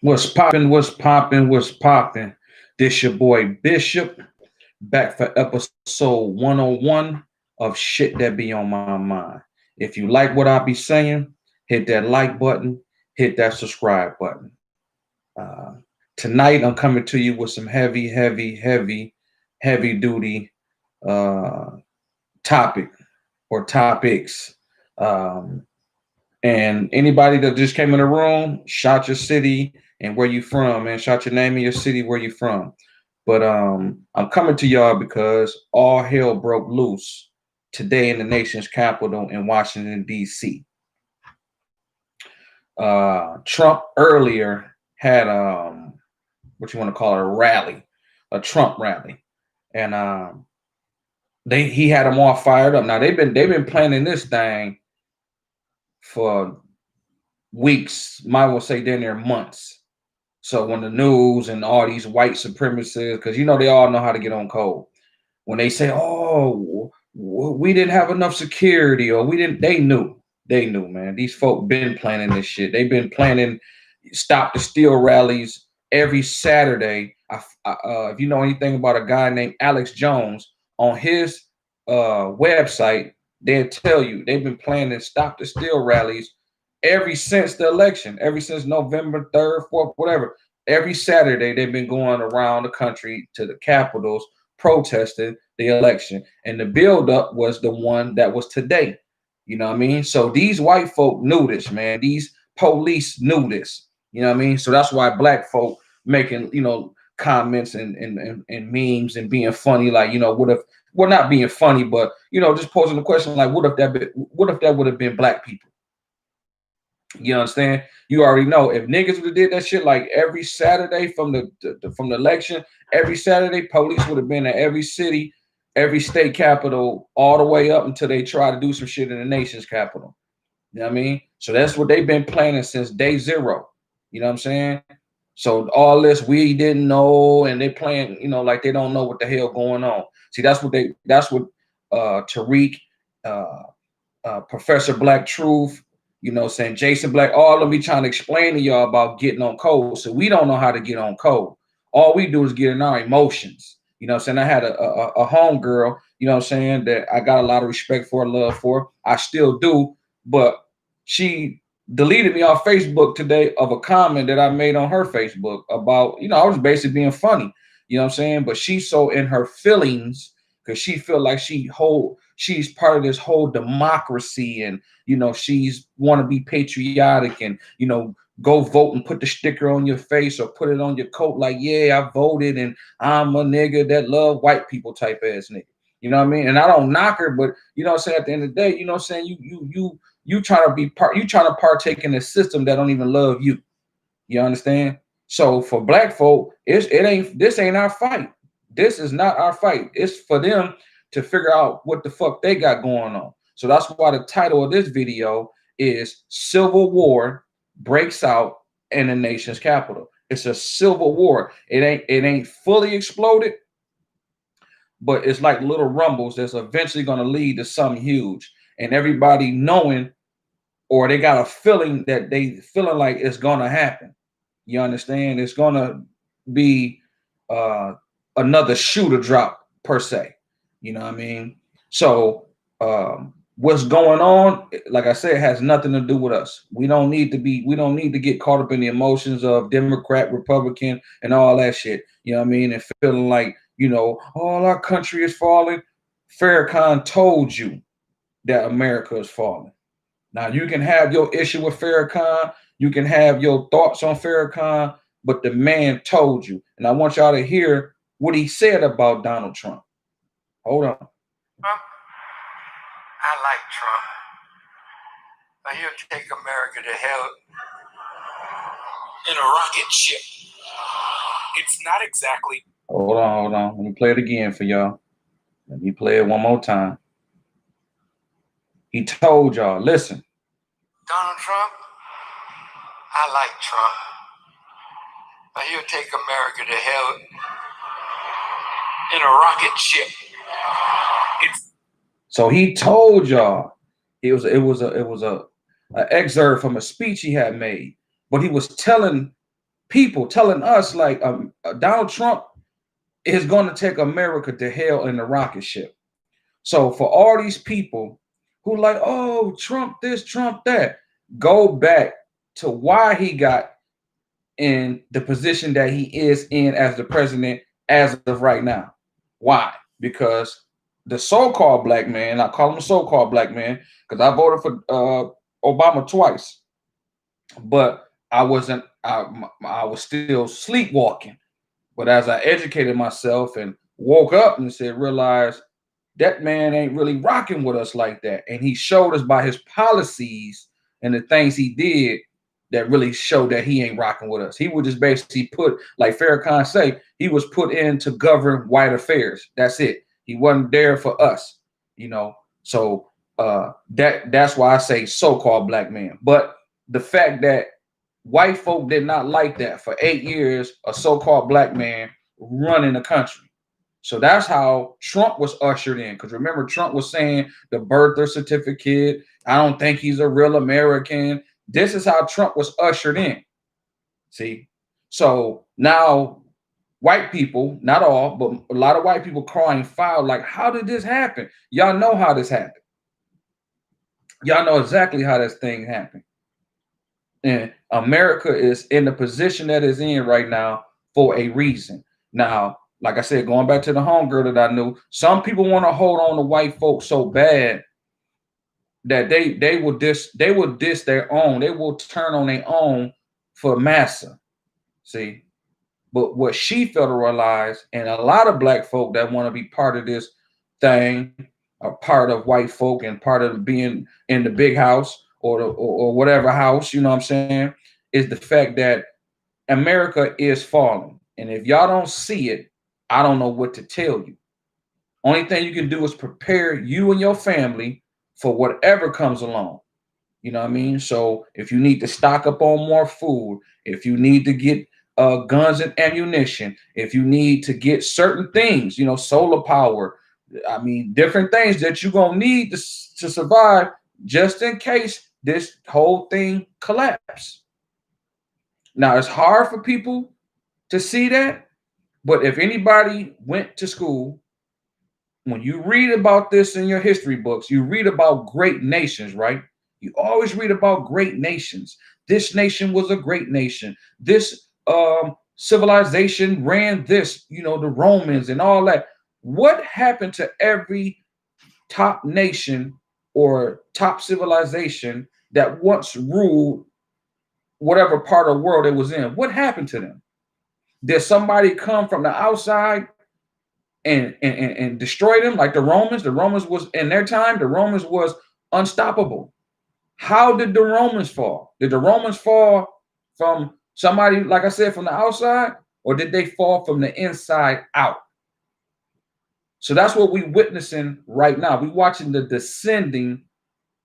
What's poppin'? What's poppin'? What's poppin'? This your boy Bishop back for episode 101 of Shit That Be on My Mind. If you like what I be saying, hit that like button, hit that subscribe button. Uh, Tonight I'm coming to you with some heavy duty uh, topic or topics. Um, And anybody that just came in the room, shout your city and where you from, man. Shout your name and your city where you from. But I'm coming to y'all because all hell broke loose today in the nation's capital in Washington D.C. Trump earlier had what you want to call it, a rally, a Trump rally, and he had them all fired up. Now they've been planning this thing for weeks, might well say down there months. So when the news and all these white supremacists, because you know they all know how to get on code, when they say, "Oh, we didn't have enough security," or "We didn't," they knew, man. These folk been planning this shit. They've been planning stop the steal rallies every Saturday. If you know anything about a guy named Alex Jones on his website, they'll tell you they've been planning stop the steal rallies every since the election, ever since November 3rd, 4th, whatever. Every Saturday, they've been going around the country to the capitals protesting the election. And the buildup was the one that was today. You know what I mean? So these white folk knew this, man. These police knew this. You know what I mean? So that's why black folk making, comments and memes and being funny, like, what if, well, not being funny, but, just posing the question, like, what if that would have been black people? You understand? You already know if niggas would have did that shit like every Saturday from the election, every Saturday, police would have been at every city, every state capital, all the way up until they try to do some shit in the nation's capital. You know what I mean? So that's what they've been planning since day zero. You know what I'm saying? So all this we didn't know, and they playing, like they don't know what the hell going on. See, that's what Tariq, uh, Professor Black Truth, saying Jason Black, all of them be trying to explain to y'all about getting on code. So we don't know how to get on code. All we do is get in our emotions. You know what I'm saying? I had a home girl, that I got a lot of respect for, love for. I still do, but she deleted me off Facebook today of a comment that I made on her Facebook about, I was basically being funny. You know what I'm saying? But she's so in her feelings because she feel like she's part of this whole democracy, and she's want to be patriotic, and go vote and put the sticker on your face or put it on your coat like, yeah, I voted and I'm a nigga that love white people type ass nigga. You know what I mean? And I don't knock her, but what I'm saying, at the end of the day, what I'm saying, you trying to be you trying to partake in a system that don't even love you. You understand? So for black folk, this ain't our fight. This is not our fight. It's for them to figure out what the fuck they got going on. So that's why the title of this video is Civil War Breaks Out in the Nation's Capital. It's a civil war. It ain't fully exploded, but it's like little rumbles that's eventually going to lead to something huge. And everybody knowing, or they got a feeling that they feeling like it's going to happen. You understand? It's going to be another shoe to drop per se. You know what I mean? So what's going on, like I said, has nothing to do with us. We don't need to get caught up in the emotions of Democrat, Republican, and all that shit. You know what I mean? And feeling like, all our country is falling. Farrakhan told you that America is falling. Now you can have your issue with Farrakhan, you can have your thoughts on Farrakhan, but the man told you. And I want y'all to hear what he said about Donald Trump. Hold on. Trump, I like Trump. But he'll take America to hell in a rocket ship. It's not exactly. Hold on. Let me play it again for y'all. Let me play it one more time. He told y'all, listen. Donald Trump, I like Trump. But he'll take America to hell in a rocket ship. So he told y'all. It was a excerpt from a speech he had made, but he was telling people telling us like Donald Trump is going to take America to hell in a rocket ship. So for all these people who like, oh, Trump this, Trump that, go back to why he got in the position that he is in as the president as of right now. Why? Because the so-called black man, I call him a so-called black man because I voted for Obama twice, but I wasn't. I was still sleepwalking. But as I educated myself and woke up and said, realized that man ain't really rocking with us like that. And he showed us by his policies and the things he did that really showed that he ain't rocking with us. He would just basically put, like Farrakhan say, he was put in to govern white affairs. That's it. He wasn't there for us, you know. So that's why I say so-called black man. But the fact that white folk did not like that for 8 years, a so-called black man running the country. So that's how Trump was ushered in. Because remember, Trump was saying the birther certificate, I don't think he's a real American. This is how Trump was ushered in. See? So now white people, not all, but a lot of white people crying foul, like, how did this happen? Y'all know how this happened. Y'all know exactly how this thing happened. And America is in the position that it's in right now for a reason. Now, like I said, going back to the homegirl that I knew, some people want to hold on to white folks so bad that they will diss their own. They will turn on their own for massa. See, but what she failed to realize, and a lot of black folk that want to be part of this thing, are part of white folk and part of being in the big house or whatever house, you know what I'm saying, is the fact that America is falling. And if y'all don't see it, I don't know what to tell you. Only thing you can do is prepare you and your family for whatever comes along. You know what I mean? So if you need to stock up on more food, if you need to get guns and ammunition, if you need to get certain things, you know, solar power, I mean, different things that you're going to need to survive just in case this whole thing collapse. Now, it's hard for people to see that, but if anybody went to school, when you read about this in your history books, you read about great nations, right? You always read about great nations. This nation was a great nation. This civilization ran this, you know, the Romans and all that. What happened to every top nation or top civilization that once ruled whatever part of the world it was in? What happened to them? Did somebody come from the outside and destroy them like the Romans? The Romans was, in their time, the Romans was unstoppable. How did the Romans fall? Did the Romans fall from somebody, like I said, from the outside, or did they fall from the inside out? So that's what we're witnessing right now. We're watching the descending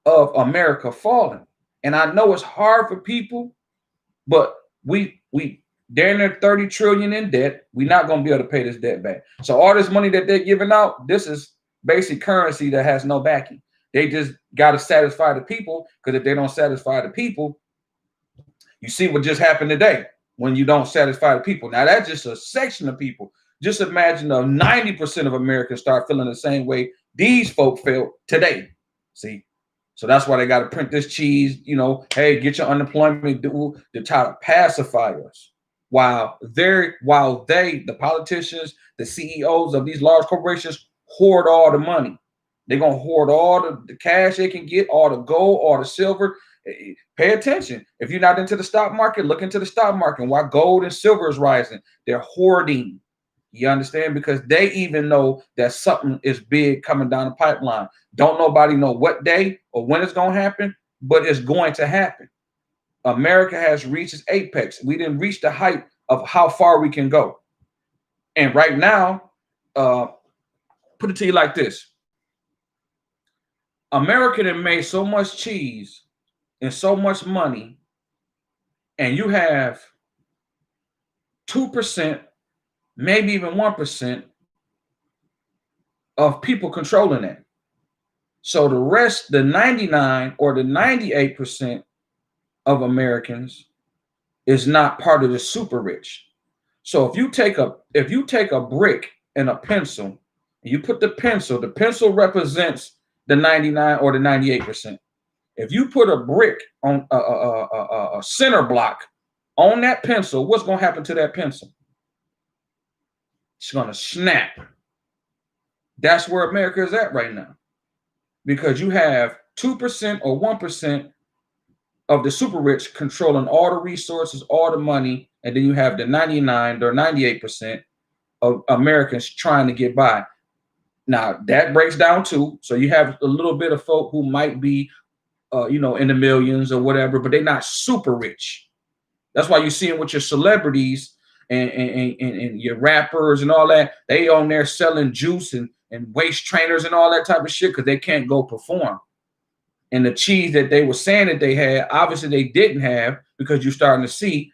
of America falling. And I know it's hard for people, but they're in their 30 trillion in debt. We're not going to be able to pay this debt back. So all this money that they're giving out, this is basic currency that has no backing. They just got to satisfy the people, because if they don't satisfy the people, you see what just happened today when you don't satisfy the people. Now, that's just a section of people. Just imagine 90% of Americans start feeling the same way these folk feel today. See? So that's why they got to print this cheese, you know, hey, get your unemployment due to try to pacify us. While they, the politicians, the CEOs of these large corporations, hoard all the money. They're going to hoard all the cash they can get, all the gold, all the silver. Pay attention. If you're not into the stock market, look into the stock market. Why gold and silver is rising? They're hoarding. You understand? Because they even know that something is big coming down the pipeline. Don't nobody know what day or when it's going to happen, but it's going to happen. America has reached its apex. We didn't reach the height of how far we can go. And right now, put it to you like this. America has made so much cheese and so much money, and you have 2%, maybe even 1% of people controlling it. So the rest, the 99 or the 98% of Americans is not part of the super rich. So if you take a brick and a pencil, and you put the pencil represents the 99 or the 98%. If you put a brick on a center block on that pencil, what's going to happen to that pencil? It's going to snap. That's where America is at right now, because you have 2% or 1% of the super rich controlling all the resources, all the money, and then you have the 99 or 98% of Americans trying to get by. Now that breaks down too. So you have a little bit of folk who might be, in the millions or whatever, but they're not super rich. That's why you see it with your celebrities and your rappers and all that. They on there selling juice and waist trainers and all that type of shit because they can't go perform. And the cheese that they were saying that they had, obviously they didn't have, because you're starting to see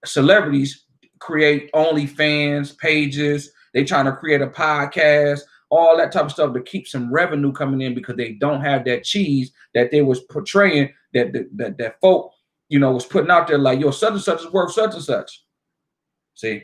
celebrities create OnlyFans pages. They trying to create a podcast, all that type of stuff to keep some revenue coming in, because they don't have that cheese that they was portraying, that folk, was putting out there like, yo, such and such is worth such and such. See?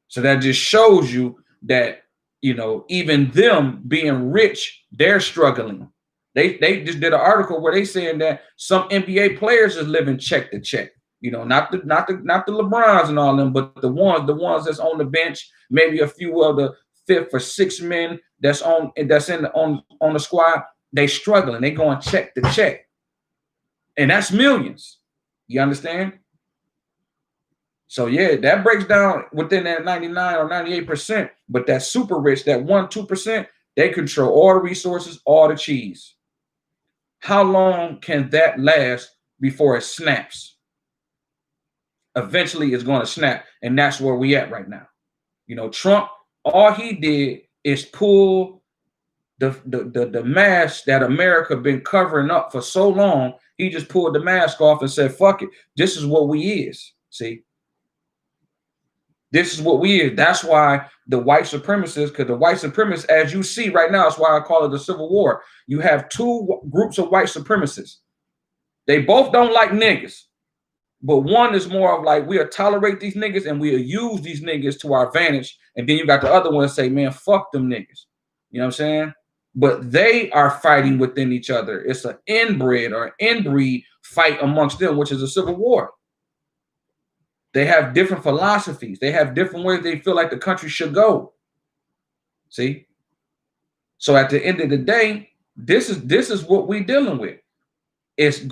So that just shows you that, even them being rich, they're struggling. They just did an article where they saying that some NBA players is living check to check. Not the LeBrons and all them, but the ones that's on the bench, maybe a few of the 5th or 6th men that's on the squad. They struggling. They going check to check, and that's millions. You understand? So yeah, that breaks down within that 99 or 98%. But that super rich, that 1-2%, they control all the resources, all the cheese. How long can that last before it snaps? Eventually it's going to snap, and that's where we at right now. Trump, all he did is pull the mask that America been covering up for so long. He just pulled the mask off and said, fuck it. This is what we is. See? This is what we is. That's why the white supremacists, because the white supremacists, as you see right now, that's why I call it the Civil War. You have two groups of white supremacists. They both don't like niggas, but one is more of like, we'll tolerate these niggas and we'll use these niggas to our advantage. And then you got the other one that say, man, fuck them niggas. You know what I'm saying? But they are fighting within each other. It's an inbred or inbreed fight amongst them, which is a civil war. They have different philosophies. They have different ways they feel like the country should go. See? So at the end of the day, this is what we're dealing with. It's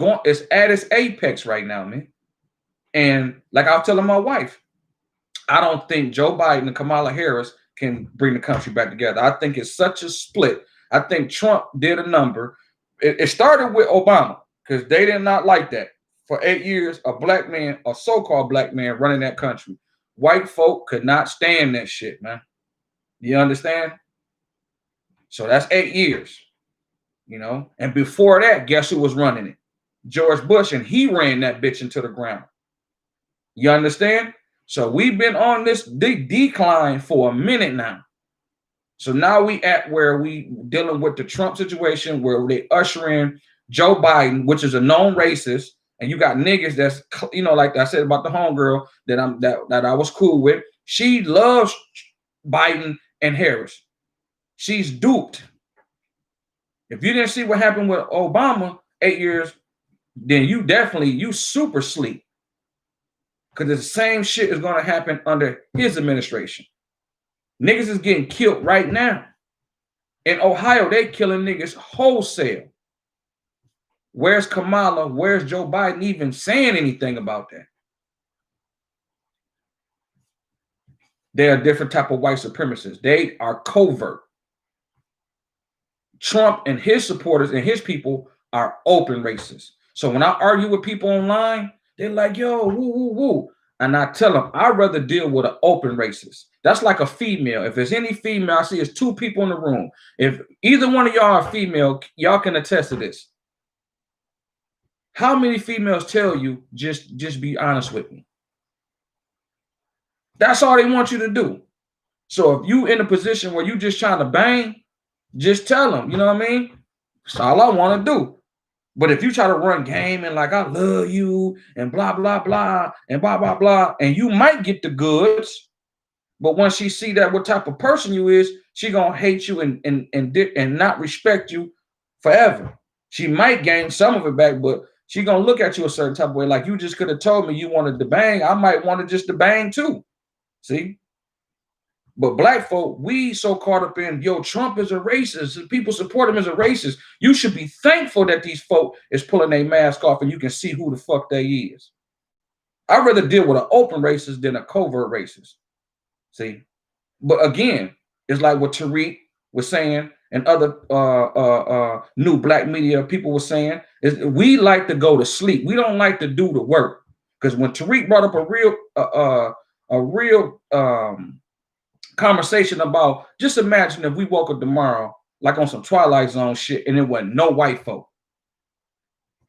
at its apex right now, man. And like I was telling my wife, I don't think Joe Biden and Kamala Harris can bring the country back together. I think it's such a split. I think Trump did a number. It started with Obama, because they did not like that. For 8 years, a black man, a so-called black man, running that country. White folk could not stand that shit, man. You understand? So that's 8 years, And before that, guess who was running it? George Bush, and he ran that bitch into the ground. You understand? So we've been on this decline for a minute now. So now we at where we dealing with the Trump situation, where they usher in Joe Biden, which is a known racist. And you got niggas that's, like I said about the homegirl that I was cool with. She loves Biden and Harris. She's duped. If you didn't see what happened with Obama 8 years, then you super sleep. Because the same shit is going to happen under his administration. Niggas is getting killed right now. In Ohio, they killing niggas wholesale. Where's Kamala? Where's Joe Biden even saying anything about that? They're a different type of white supremacists. They are covert. Trump and his supporters and his people are open racists. So when I argue with people online, they're like, yo, woo, woo, woo. And I tell them, I'd rather deal with an open racist. That's like a female. If there's any female, I see it's 2 people in the room. If either one of y'all are female, y'all can attest to this. How many females tell you, just be honest with me? That's all they want you to do. So if you in a position where you just trying to bang, just tell them, you know what I mean? That's all I want to do. But if you try to run game and like, I love you and blah, blah, blah, and blah, blah, blah, and you might get the goods, but once she see that what type of person you is, she gonna hate you and not respect you forever. She might gain some of it back, but she gonna look at you a certain type of way. Like, you just could have told me you wanted to bang. I might want to just to bang too. See? But black folk, we so caught up in, yo, Trump is a racist. People support him as a racist. You should be thankful that these folk is pulling their mask off and you can see who the fuck they is. I'd rather deal with an open racist than a covert racist. See? But again, it's like what Tariq was saying and other new black media people were saying, is we like to go to sleep. We don't like to do the work. Because when Tariq brought up a real conversation about, just imagine if we woke up tomorrow like on some Twilight Zone shit and it wasn't no white folk.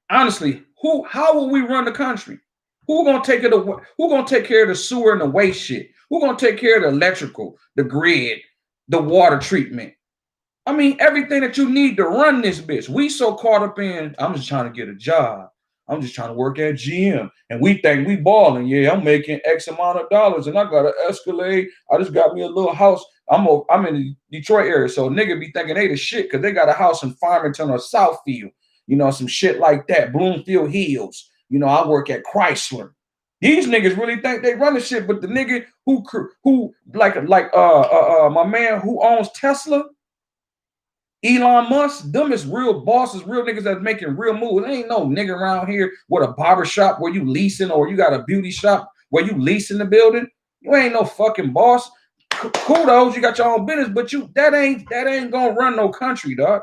Honestly, how will we run the country? Who gonna take it away? Who gonna take care of the sewer and the waste shit? Who gonna take care of the electrical, the grid, the water treatment? I mean, everything that you need to run this bitch. We so caught up in, I'm just trying to get a job. I'm just trying to work at GM. And we think we balling. Yeah, I'm making X amount of dollars and I got an Escalade. I just got me a little house. I'm in the Detroit area. So nigga be thinking they the shit because they got a house in Farmington or Southfield. You know, some shit like that. Bloomfield Hills. You know, I work at Chrysler. These niggas really think they run the shit, but the nigga who like my man who owns Tesla, Elon Musk, them is real bosses, real niggas that's making real moves. There ain't no nigga around here with a barber shop where you leasing, or you got a beauty shop where you leasing the building. You ain't no fucking boss. Kudos, you got your own business, but that ain't gonna run no country, dog.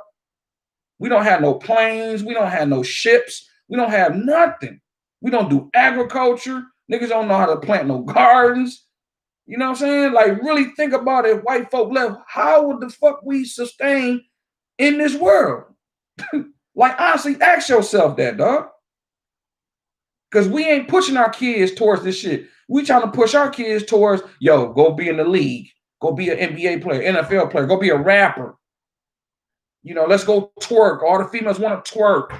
We don't have no planes, we don't have no ships, we don't have nothing. We don't do agriculture. Niggas don't know how to plant no gardens. You know what I'm saying? Like, really think about it. If white folk left, how would the fuck we sustain in this world? Like, honestly, ask yourself that, dog. Because we ain't pushing our kids towards this shit. We trying to push our kids towards, yo, go be in the league. Go be an NBA player, NFL player. Go be a rapper. You know, let's go twerk. All the females want to twerk.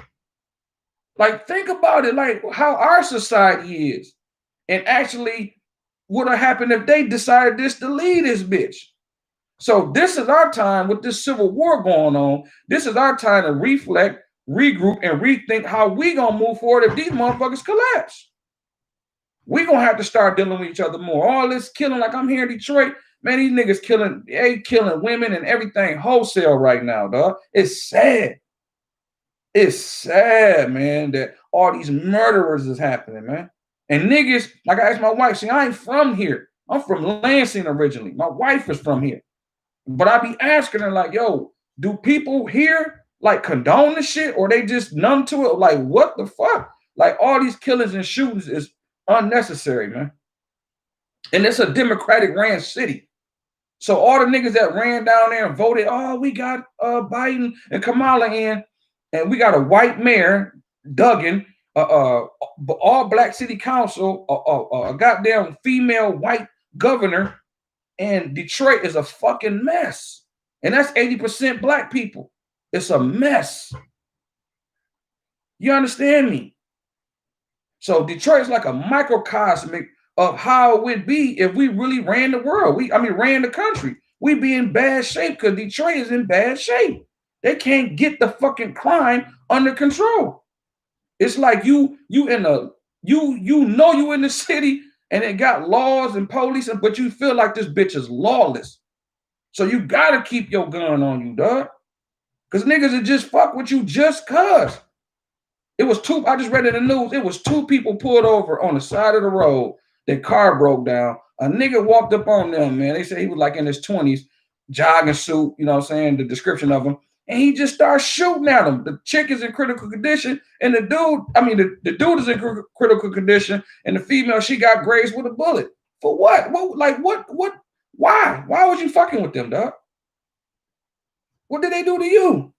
Like, think about it, like how our society is. And actually, what would have happened if they decided this to lead this bitch? So this is our time with this civil war going on. This is our time to reflect, regroup, and rethink how we gonna move forward if these motherfuckers collapse. We gonna have to start dealing with each other more. All this killing, like I'm here in Detroit, man, these niggas killing women and everything wholesale right now, dog. It's sad. It's sad, man, that all these murderers is happening, man. And niggas, like I asked my wife, see, I ain't from here. I'm from Lansing originally. My wife is from here. But I be asking her, like, yo, do people here, like, condone the shit, or they just numb to it? Like, what the fuck? Like, all these killings and shootings is unnecessary, man. And it's a Democratic ran city. So all the niggas that ran down there and voted, oh, we got Biden and Kamala in, and we got a white mayor, Duggan, all black city council, a goddamn female white governor, and Detroit is a fucking mess. And that's 80% black people. It's a mess. You understand me? So Detroit's like a microcosmic of how it would be if we really ran the world. Ran the country. We'd be in bad shape because Detroit is in bad shape. They can't get the fucking crime under control. It's like you in the city and it got laws and police, but you feel like this bitch is lawless. So you gotta keep your gun on you, dog. Because niggas will just fuck with you just cause. It was I just read in the news, it was 2 people pulled over on the side of the road. Their car broke down. A nigga walked up on them, man. They said he was like in his 20s, jogging suit, you know what I'm saying, the description of him. And he just starts shooting at him. The chick is in critical condition, and the dude is in critical condition, and the female, she got grazed with a bullet. For what? What? Why? Why was you fucking with them, dog? What did they do to you?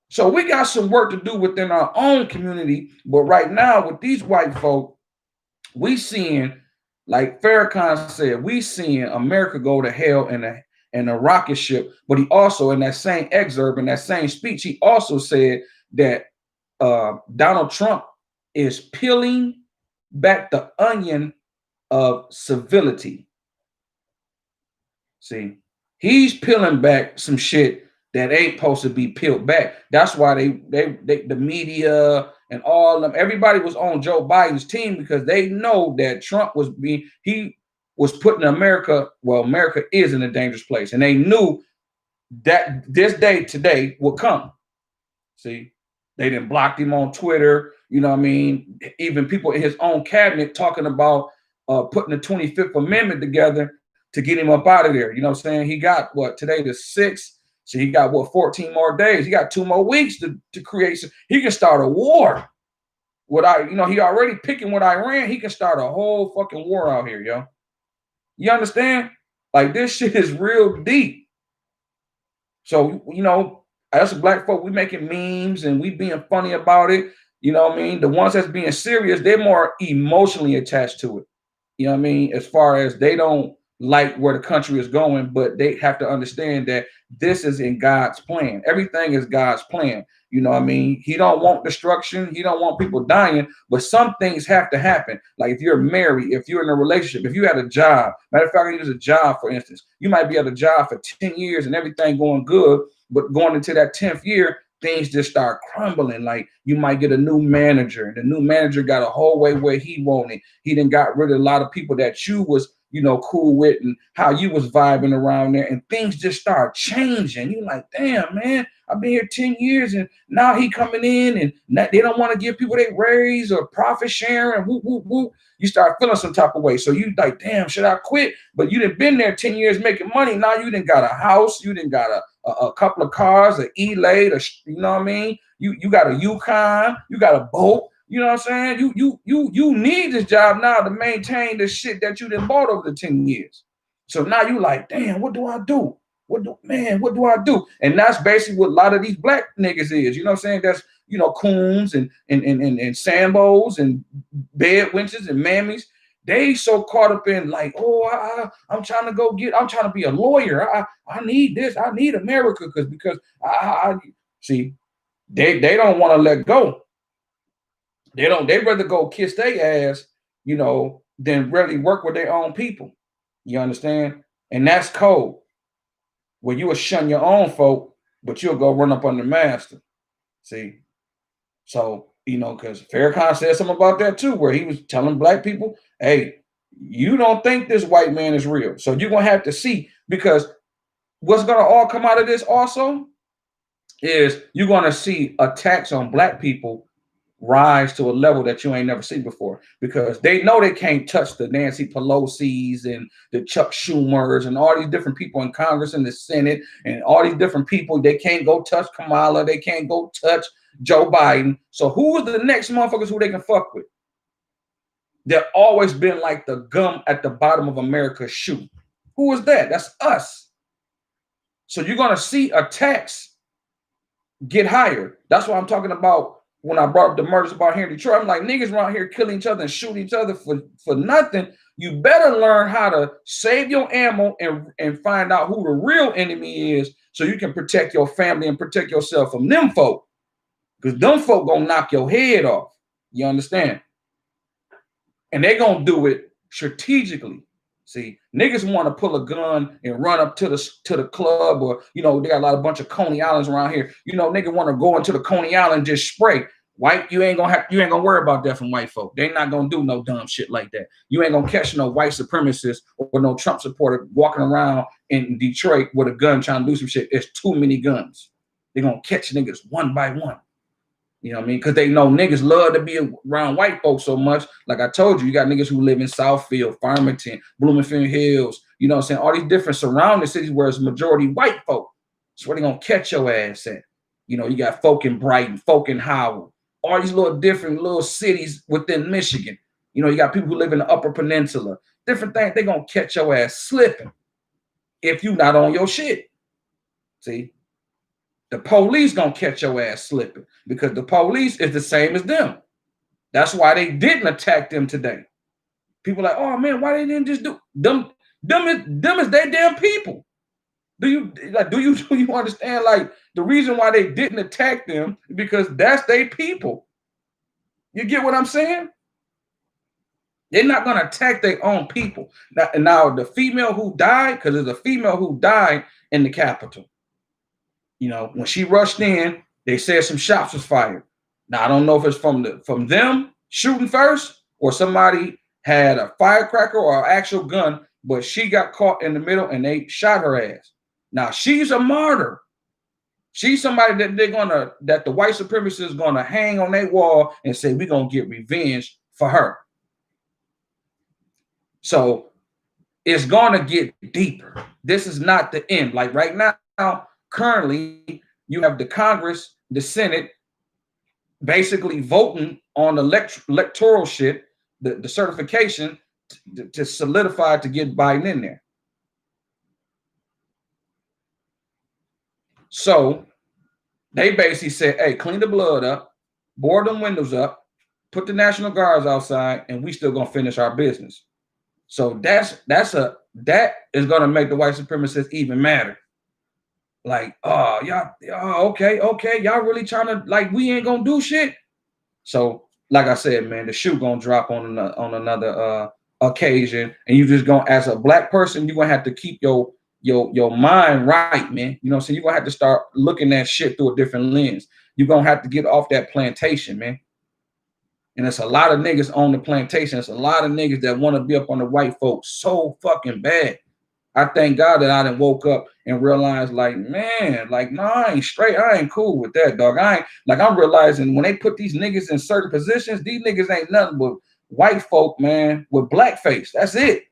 So we got some work to do within our own community. But right now, with these white folk, we seeing, like Farrakhan said, we seeing America go to hell in a rocket ship. But he also, in that same excerpt, in that same speech, he also said that Donald Trump is peeling back the onion of civility. See, he's peeling back some shit that ain't supposed to be peeled back. That's why the media and all of them, everybody was on Joe Biden's team because they know that Trump was he was putting America, well, America is in a dangerous place. And they knew that this day today would come. See, they didn't block him on Twitter. You know what I mean? Even people in his own cabinet talking about putting the 25th Amendment together to get him up out of there. You know what I'm saying? He got what today the 6th. So he got what 14 more days. He got 2 more weeks to create. He can start a war. He already picking with Iran. He can start a whole fucking war out here, yo. You understand? Like this shit is real deep. So, as a black folk, we making memes and we being funny about it. You know what I mean? The ones that's being serious, they're more emotionally attached to it. You know what I mean? As far as they don't like where the country is going, but they have to understand that this is in God's plan. Everything is God's plan. You know what I mean? He don't want destruction. He don't want people dying, but some things have to happen. Like if you're married, if you're in a relationship, if you had a job, matter of fact, I use a job, for instance, you might be at a job for 10 years and everything going good, but going into that 10th year, things just start crumbling. Like you might get a new manager and the new manager got a whole way where he wanted. He done got rid of a lot of people that you was, cool with and how you was vibing around there, and things just start changing. You're like, damn, man, I've been here 10 years and now he coming in and they don't want to give people their raise or profit sharing. Whoop, whoop, whoop. You start feeling some type of way. So you like, damn, should I quit? But you done been there 10 years making money. Now you done got a house. You done got a couple of cars, an E-Lade, you know what I mean? You got a Yukon, you got a boat. You know what I'm saying? You need this job now to maintain the shit that you done bought over the 10 years. So now you like, damn, what do I do? What do I do? And that's basically what a lot of these black niggas is. You know what I'm saying? That's, coons and Sambos and bed wenches and mammies. They so caught up in like, I'm trying to be a lawyer. I need this. I need America because I see they don't want to let go. They'd rather go kiss their ass, than really work with their own people. You understand? And that's cold. Where you will shun your own folk, but you'll go run up on the master. See? So, because Farrakhan said something about that too, where he was telling black people, hey, you don't think this white man is real. So you're going to have to see, because what's going to all come out of this also is you're going to see attacks on black people rise to a level that you ain't never seen before, because they know they can't touch the Nancy Pelosi's and the Chuck Schumers and all these different people in Congress and the Senate and all these different people. They can't go touch Kamala. They can't go touch Joe Biden. So who is the next motherfuckers who they can fuck with? They've always been like the gum at the bottom of America's shoe. Who is that? That's us. So you're going to see attacks get higher. That's what I'm talking about. When I brought up the murders about here in Detroit, I'm like, niggas around here killing each other and shooting each other for nothing. You better learn how to save your ammo and find out who the real enemy is so you can protect your family and protect yourself from them folk. Because them folk gonna knock your head off. You understand? And they gonna do it strategically. See, niggas want to pull a gun and run up to the club, or they got a bunch of Coney Islands around here. Nigga want to go into the Coney Island and just spray. White, you ain't gonna worry about that from white folk. They not gonna do no dumb shit like that. You ain't gonna catch no white supremacist or no Trump supporter walking around in Detroit with a gun trying to do some shit. It's too many guns. They're gonna catch niggas one by one. You know what I mean? Because they know niggas love to be around white folks so much. Like I told you, you got niggas who live in Southfield, Farmington, Bloomington Hills, you know what I'm saying? All these different surrounding cities where it's majority white folk. That's where they're going to catch your ass at. You got folk in Brighton, folk in Howell, all these little different little cities within Michigan. You got people who live in the Upper Peninsula, different things. They're going to catch your ass slipping if you not on your shit. See? The police gonna catch your ass slipping, because the police is the same as them. That's why they didn't attack them today. People like, oh man, why they didn't just do them? Them is their damn people. Do you understand? Like, the reason why they didn't attack them because that's their people. You get what I'm saying? They're not gonna attack their own people. Now the female who died, because there's a female who died in the Capitol. You know, when she rushed in, they said some shots was fired. Now I don't know if it's from them shooting first or somebody had a firecracker or an actual gun, but she got caught in the middle and they shot her ass. Now she's a martyr. She's somebody that the white supremacists is gonna hang on their wall and say we're gonna get revenge for her. So it's gonna get deeper. This is not the end. Like right now, currently, you have the Congress, the Senate, basically voting on electoral shit, the certification to solidify to get Biden in there. So they basically said, hey, clean the blood up, board them windows up, put the National Guards outside, and we still gonna finish our business. So that is gonna make the white supremacists even madder. Like, oh, y'all, okay, y'all really trying to, like, we ain't gonna do shit. So, like I said, man, the shoe gonna drop on another occasion, and you just gonna, as a black person, you're gonna have to keep your mind right, man. You know what I'm saying? You're gonna have to start looking at shit through a different lens. You're gonna have to get off that plantation, man. And it's a lot of niggas on the plantation. It's a lot of niggas that want to be up on the white folks so fucking bad. I thank God that I done woke up and realized, like, man, like, no, I ain't straight. I ain't cool with that, dog. I'm realizing when they put these niggas in certain positions, these niggas ain't nothing but white folk, man, with blackface. That's it.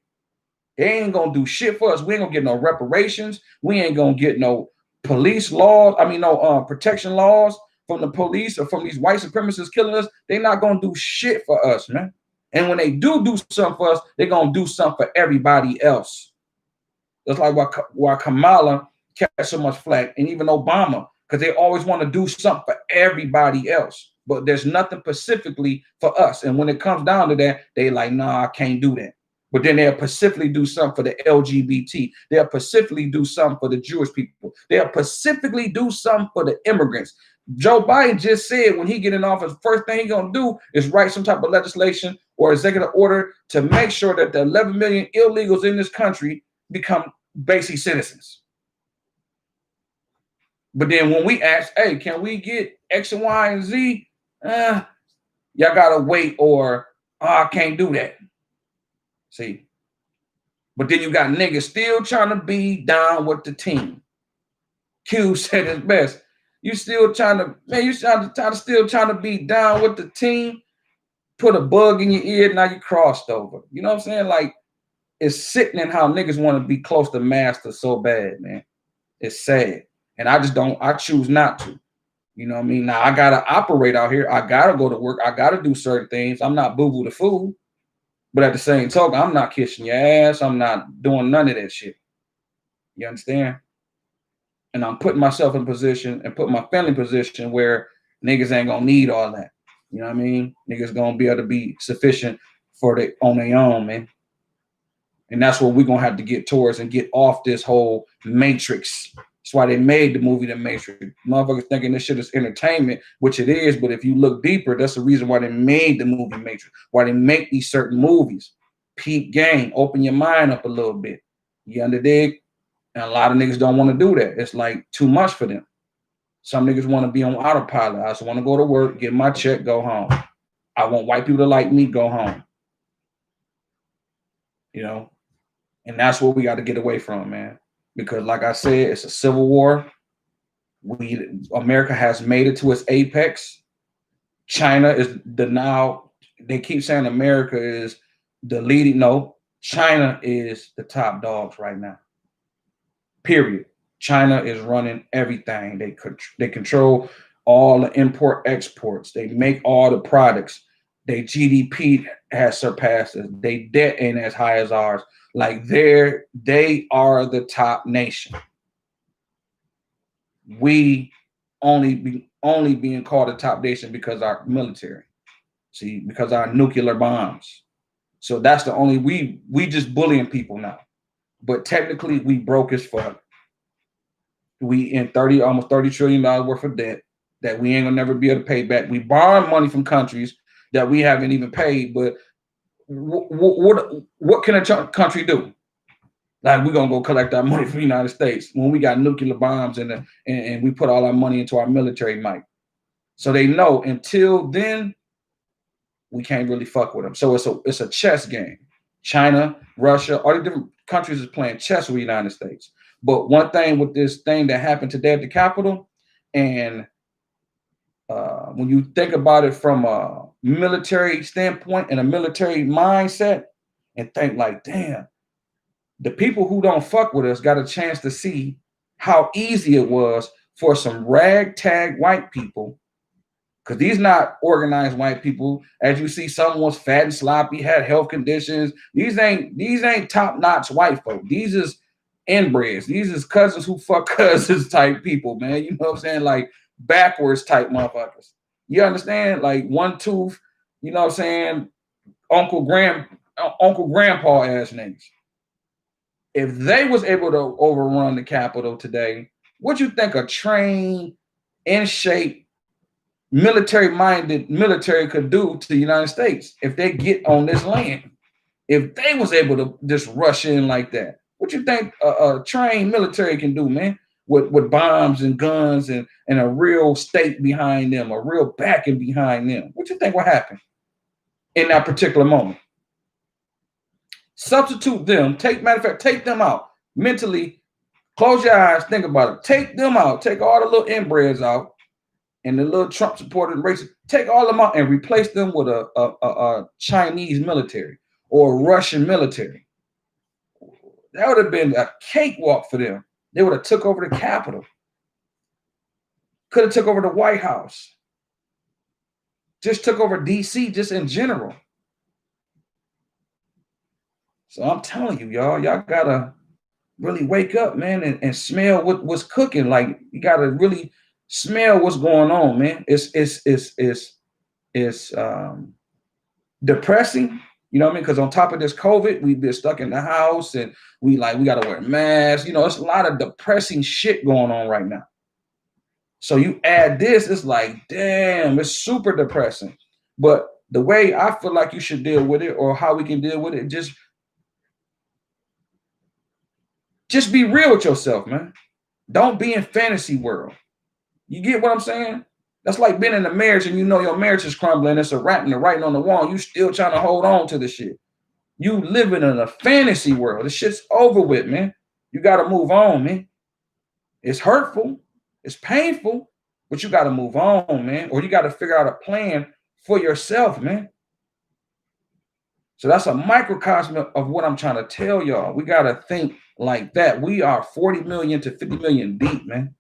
They ain't gonna do shit for us. We ain't gonna get no reparations. We ain't gonna get no police laws. No protection laws from the police or from these white supremacists killing us. They not gonna do shit for us, man. And when they do something for us, they're gonna do something for everybody else. That's like why Kamala catch so much flack, and even Obama, because they always want to do something for everybody else. But there's nothing specifically for us. And when it comes down to that, they like, nah, I can't do that. But then they'll specifically do something for the LGBT. They'll specifically do something for the Jewish people. They'll specifically do something for the immigrants. Joe Biden just said when he get in office, first thing he's gonna do is write some type of legislation or executive order to make sure that the 11 million illegals in this country become basic citizens. But then when we ask, hey, can we get X and Y and Z? Y'all gotta wait, or I can't do that. See, but then you got niggas still trying to be down with the team. Q said it best. You still trying to, man, you still trying to be down with the team. Put a bug in your ear, now you crossed over. You know what I'm saying? Like, it's sickening how niggas want to be close to master so bad, man. It's sad. And I choose not to. You know what I mean? Now I gotta operate out here. I gotta go to work. I gotta do certain things. I'm not boo-boo the fool. But at the same token, I'm not kissing your ass. I'm not doing none of that shit. You understand? And I'm putting myself in position and putting my family in position where niggas ain't gonna need all that. You know what I mean? Niggas gonna be able to be sufficient on their own, man. And that's what we're going to have to get towards and get off this whole Matrix. That's why they made the movie The Matrix. Motherfuckers thinking this shit is entertainment, which it is. But if you look deeper, that's the reason why they made the movie Matrix, why they make these certain movies. Peep game, open your mind up a little bit. You underdig? And a lot of niggas don't want to do that. It's like too much for them. Some niggas want to be on autopilot. I just want to go to work, get my check, go home. I want white people to like me, go home. You know? And that's what we got to get away from, man. Because like I said, it's a civil war. America has made it to its apex. China is they keep saying America is the leading. No, China is the top dogs right now. Period. China is running everything. They control all the import exports. They make all the products. Their GDP has surpassed us. Their debt ain't as high as ours. Like they are the top nation. We only being called a top nation because our military. See, because our nuclear bombs. So that's the only we just bullying people now. But technically we broke as fuck. We in almost $30 trillion worth of debt that we ain't gonna never be able to pay back. We borrowing money from countries that we haven't even paid. But what can a country do? Like, we're gonna go collect our money from the United States when we got nuclear bombs and we put all our money into our military might. So they know until then we can't really fuck with them. So it's a chess game. China, Russia, all the different countries is playing chess with the United States. But one thing with this thing that happened today at the Capitol, and when you think about it from a military standpoint and a military mindset, and think like, damn, the people who don't fuck with us got a chance to see how easy it was for some ragtag white people, because these not organized white people. As you see, someone was fat and sloppy, had health conditions. These ain't top-notch white folk. These is inbreds. These is cousins who fuck cousins type people, man. You know what I'm saying? Like backwards type motherfuckers. You understand? Like one tooth, you know what I'm saying? Uncle grandpa ass niggas. If they was able to overrun the Capitol today, what you think a trained, in shape, military-minded military could do to the United States if they get on this land? If they was able to just rush in like that, what you think a trained military can do, man? With bombs and guns and a real state behind them, a real backing behind them. What you think will happen in that particular moment? Substitute them. Matter of fact, take them out mentally. Close your eyes. Think about it. Take them out. Take all the little inbreds out and the little Trump supporting races. Take all of them out and replace them with a Chinese military or a Russian military. That would have been a cakewalk for them. They would have took over the Capitol. Could have took over the White House. Just took over DC, just in general. So I'm telling you, y'all gotta really wake up, man, and smell what's cooking. Like, you gotta really smell what's going on, man. It's depressing, you know what I mean? Because on top of this COVID, we've been stuck in the house and we gotta wear masks. You know, it's a lot of depressing shit going on right now. So you add this, it's like, damn, it's super depressing. But the way I feel like you should deal with it, or how we can deal with it, just be real with yourself, man. Don't be in fantasy world. You get what I'm saying? That's like being in a marriage and you know your marriage is crumbling. It's a writing on the wall. You still trying to hold on to the shit. You living in a fantasy world. The shit's over with, man. You got to move on, man. It's hurtful. It's painful, but you got to move on, man. Or you got to figure out a plan for yourself, man. So that's a microcosm of what I'm trying to tell y'all. We got to think like that. We are 40 million to 50 million deep, man.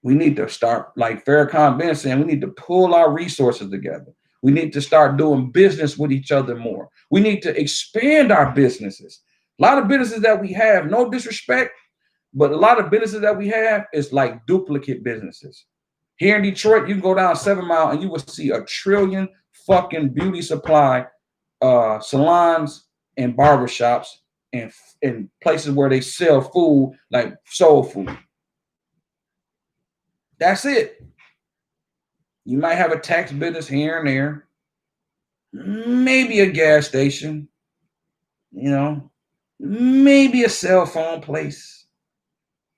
We need to start, like Farrakhan been saying, we need to pull our resources together. We need to start doing business with each other more. We need to expand our businesses. A lot of businesses that we have, no disrespect, but a lot of businesses that we have is like duplicate businesses. Here in Detroit, you can go down 7 Mile and you will see 1 trillion fucking beauty supply salons and barbershops and places where they sell food, like soul food. That's it. You might have a tax business here and there, maybe a gas station, you know, maybe a cell phone place.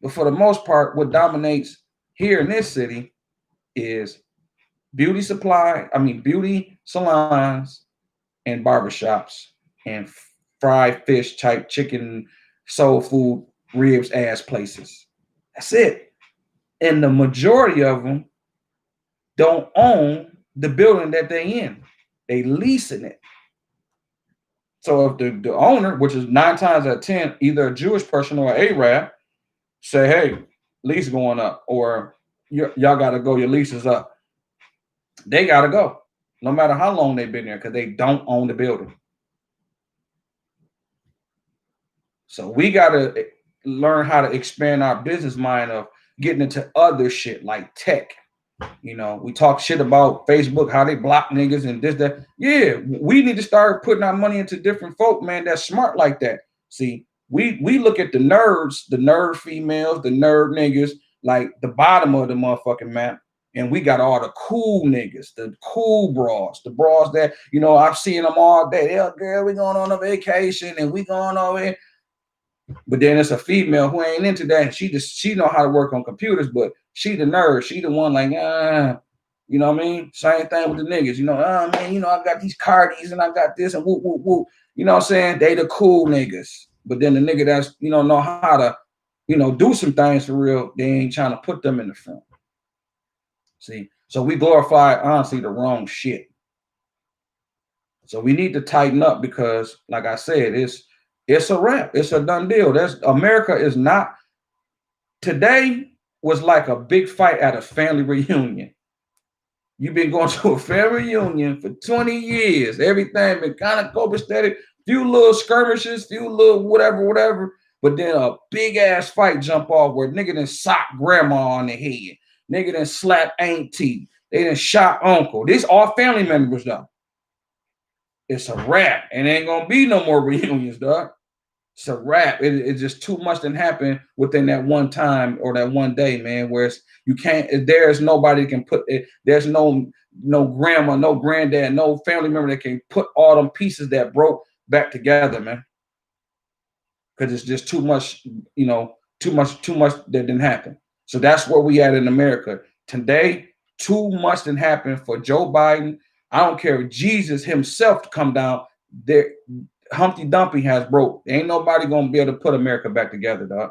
But for the most part, what dominates here in this city is beauty salons and barbershops and fried fish type chicken, soul food, ribs ass places. That's it. And the majority of them don't own the building that they in. They leasing it. So if the owner, which is 9 times out of 10, either a Jewish person or an Arab, say, hey, lease going up, or y'all got to go, your lease is up. They got to go, no matter how long they've been there, because they don't own the building. So we got to learn how to expand our business mind of getting into other shit like tech. You know, we talk shit about Facebook, how they block niggas and this, that. Yeah, we need to start putting our money into different folk, man, that's smart like that. See, We look at the nerds, the nerd females, the nerd niggas, like the bottom of the motherfucking map. And we got all the cool niggas, the cool bras, the bras that, you know, I've seen them all day. Yeah, girl, we going on a vacation and we going over here. But then it's a female who ain't into that. And she know how to work on computers, but she the nerd. She the one like, you know what I mean? Same thing with the niggas. You know, man, you know, I got these Cardis and I got this and whoop, whoop, whoop. You know what I'm saying? They the cool niggas. But then the nigga that's, you know how to, you know, do some things for real, they ain't trying to put them in the front. See, so we glorify, honestly, the wrong shit. So we need to tighten up because, like I said, it's a wrap. It's a done deal. America is not, today was like a big fight at a family reunion. You've been going to a family reunion for 20 years. Everything been kind of copacetic, few little skirmishes, few little whatever. But then a big ass fight jump off where nigga done sock grandma on the head. Nigga done slap auntie. They done shot uncle. These all family members though. It's a wrap. And ain't gonna be no more reunions, dog. It's a wrap. It's just too much that happened within that one time or that one day, man. Where you can't. There's nobody can put it. There's no grandma, no granddad, no family member that can put all them pieces that broke back together, man. Because it's just too much, you know, too much that didn't happen. So that's where we at in America today. Too much didn't happen for Joe Biden. I don't care if Jesus himself to come down there. Humpty Dumpty has broke. Ain't nobody gonna be able to put America back together, dog.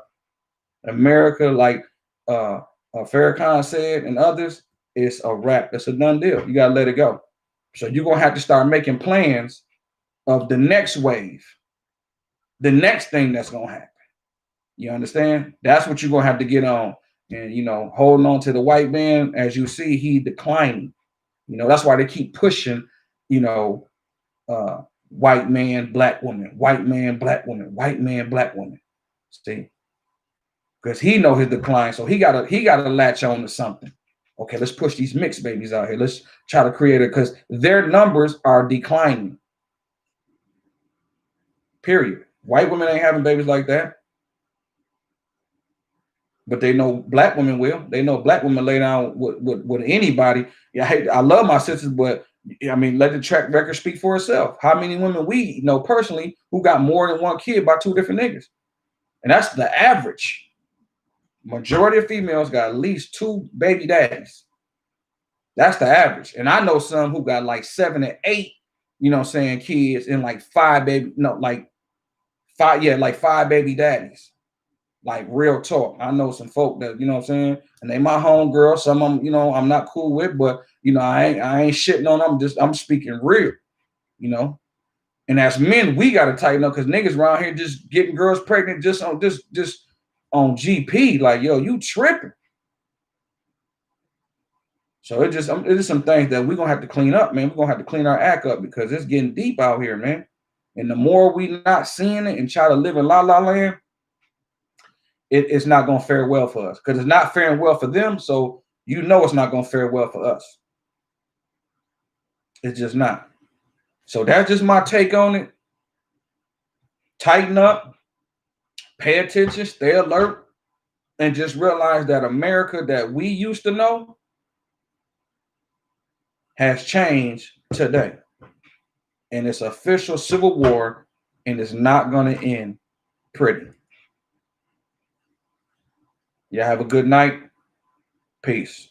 America, like Farrakhan said and others, it's a wrap. It's a done deal. You gotta let it go. So you're gonna have to start making plans of the next wave, the next thing that's gonna happen. You understand? That's what you're gonna have to get on. And you know, holding on to the white man, as you see, he declining. You know, that's why they keep pushing, you know, white man, black woman, white man, black woman, white man, black woman. See, because he know his decline, so he gotta latch on to something. Okay, let's push these mixed babies out here. Let's try to create it because their numbers are declining. Period. White women ain't having babies like that, but they know black women will. They know black women lay down with anybody. Yeah, I love my sisters, but I mean, let the track record speak for itself. How many women we know personally who got more than one kid by two different niggas? And that's the average. Majority of females got at least two baby daddies. That's the average. And I know some who got like 7 and 8, you know what I'm saying, kids and like five baby baby daddies. Like real talk. I know some folk that, you know what I'm saying, and they my home girl. Some of them, you know, I'm not cool with, but you know, I ain't shitting on them. I'm speaking real, you know. And as men, we gotta tighten up because niggas around here just getting girls pregnant just on GP. Like, yo, you tripping. So it's just some things that we're gonna have to clean up, man. We're gonna have to clean our act up because it's getting deep out here, man. And the more we not seeing it and try to live in la la land, it's not going to fare well for us because it's not faring well for them. So you know it's not going to fare well for us. It's just not. So that's just my take on it. Tighten up, pay attention, stay alert, and just realize that America that we used to know has changed today. And it's official civil war, and it's not going to end pretty. Y'all have a good night. Peace.